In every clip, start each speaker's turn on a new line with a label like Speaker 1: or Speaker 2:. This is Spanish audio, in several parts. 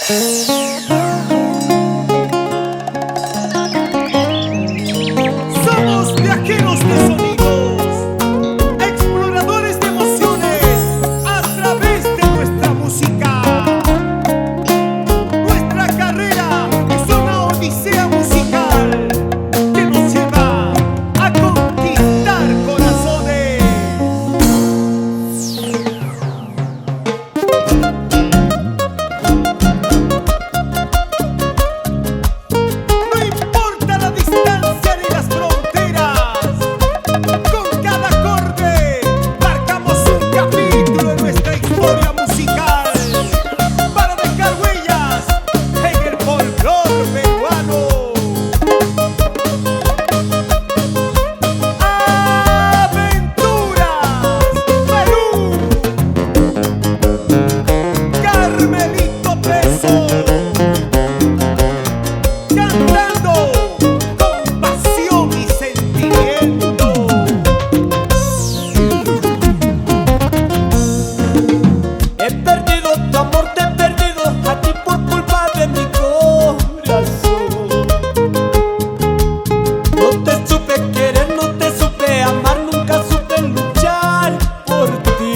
Speaker 1: Somos viajeros de sonidos, exploradores de emociones a través de nuestra música. Nuestra carrera es una odisea musical que nos lleva a conquistar corazones. No importa la distancia ni las fronteras, con cada acorde marcamos un capítulo en nuestra historia musical para dejar huellas en el folclore peruano. Aventuras Perú, Carmelito Preso, cantando con pasión y sentimiento.
Speaker 2: He perdido tu amor, te he perdido a ti por culpa de mi corazón. No te supe querer, no te supe amar, nunca supe luchar por ti.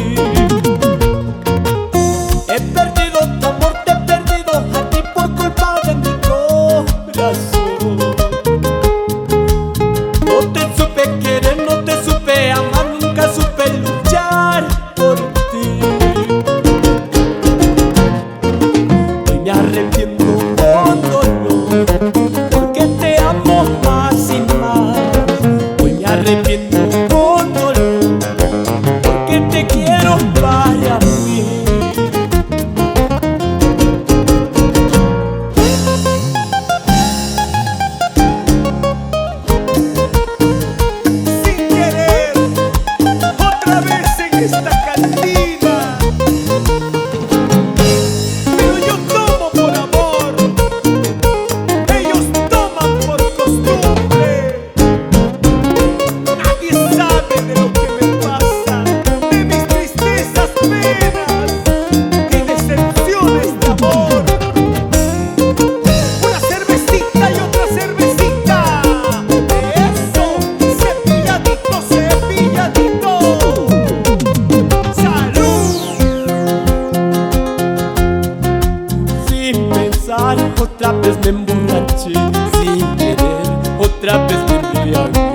Speaker 2: He perdido tu amor, te he perdido a ti por culpa de mi corazón. No te supe querer, no te supe amar, nunca supe luchar por ti. Hoy me arrepiento con dolor, porque te amo más y más. Hoy me arrepiento con dolor, porque te quiero para mí.
Speaker 1: Sin querer, otra vez en esta cantina. Pero yo tomo por amor, ellos toman por costumbre. Nadie sabe de lo que me pasa, de mis tristezas, penas y decepciones de amor. Una cervecita y otra cervecita, eso, cepilladito, cepilladito. ¡Salud!
Speaker 2: Sin pensar, otra vez me emborraché. Sin querer, otra vez me embriagué.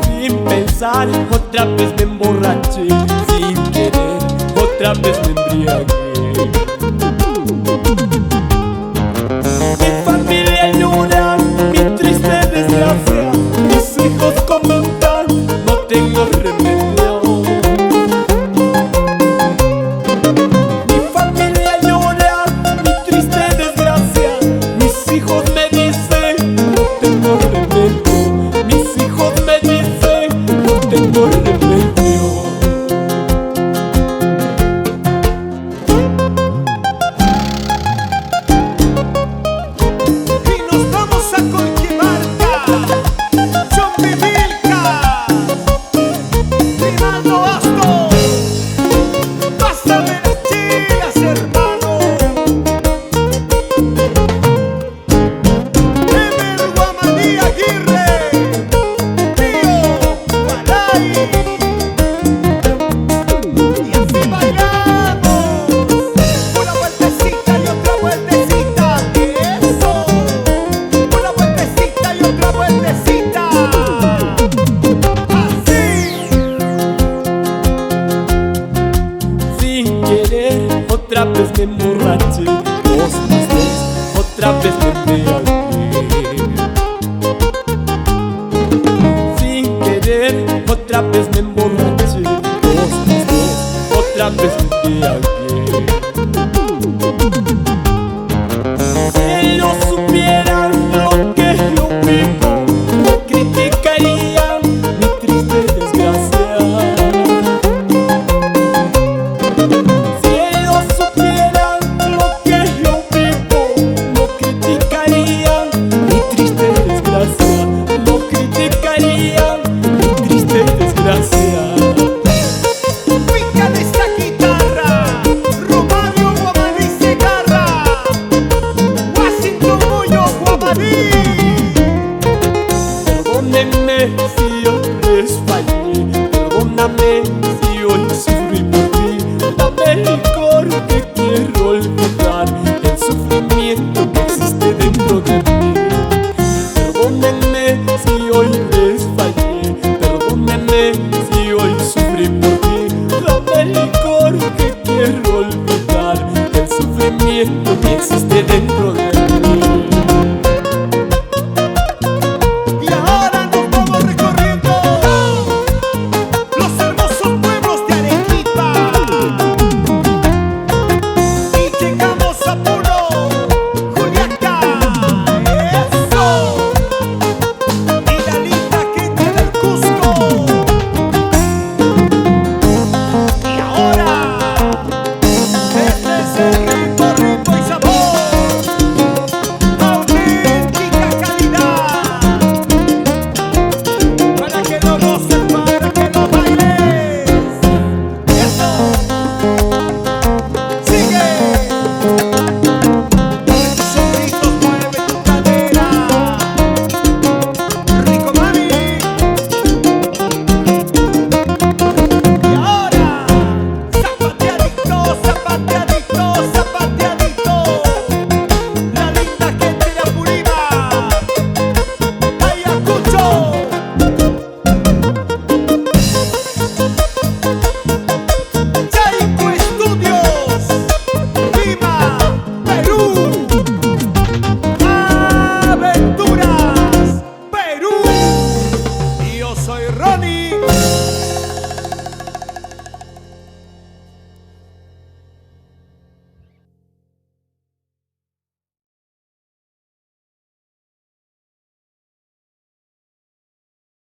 Speaker 2: Sin pensar, otra vez me emborraché. Sin querer, otra vez me embriagué. Mi familia llora mi triste desgracia. Mis hijos comentan, no tengo remedio. Mi familia llora mi triste desgracia. Mis hijos me dicen, no tengo remedio. Mis hijos me dicen, no tengo remedio.
Speaker 1: Y nos vamos a Colquimarca, Chompimilca, Rinaldo Astor. Pásame las chelas, hermano. Emer Guamaní Aguirre, Tío Gualay. Y así bailamos, una vueltecita y otra vueltecita, eso, una vueltecita y otra vueltecita, así.
Speaker 2: Sin querer, otra vez me emborraché. 2 más 2, otra vez me embriagué. Sin querer, otra vez me emborraché. 2 más 2, otra vez me embriagué. Si ellos supieran lo que yo vivo, no criticarían mi triste desgracia. Si ellos supieran lo que yo vivo, no criticarían mi triste desgracia. No criticarían mi triste desgracia. si hoy les fallé, perdónenme si hoy sufrí por ti. Dame el licor que quiero olvidar el sufrimiento que existe dentro de mí.
Speaker 1: Y ahora nos vamos recorriendo los hermosos pueblos de Arequipa y llegamos a Puno, Juliaca, eso, y la linda gente del Cusco. Y ahora este es el ritmo y sabor, auténtica calidad, para que lo goces, para que lo bailes. Eso, sigue. Mueve tus ojitos, mueve tu cadera. Rico mami. Y ahora, zapateadito, zapateadito, zapateadito. La linda gente de Apurímac, Ayacucho. Chaico Estudios, Lima, Perú. Aventuras, Perú. Y yo soy Ronnie.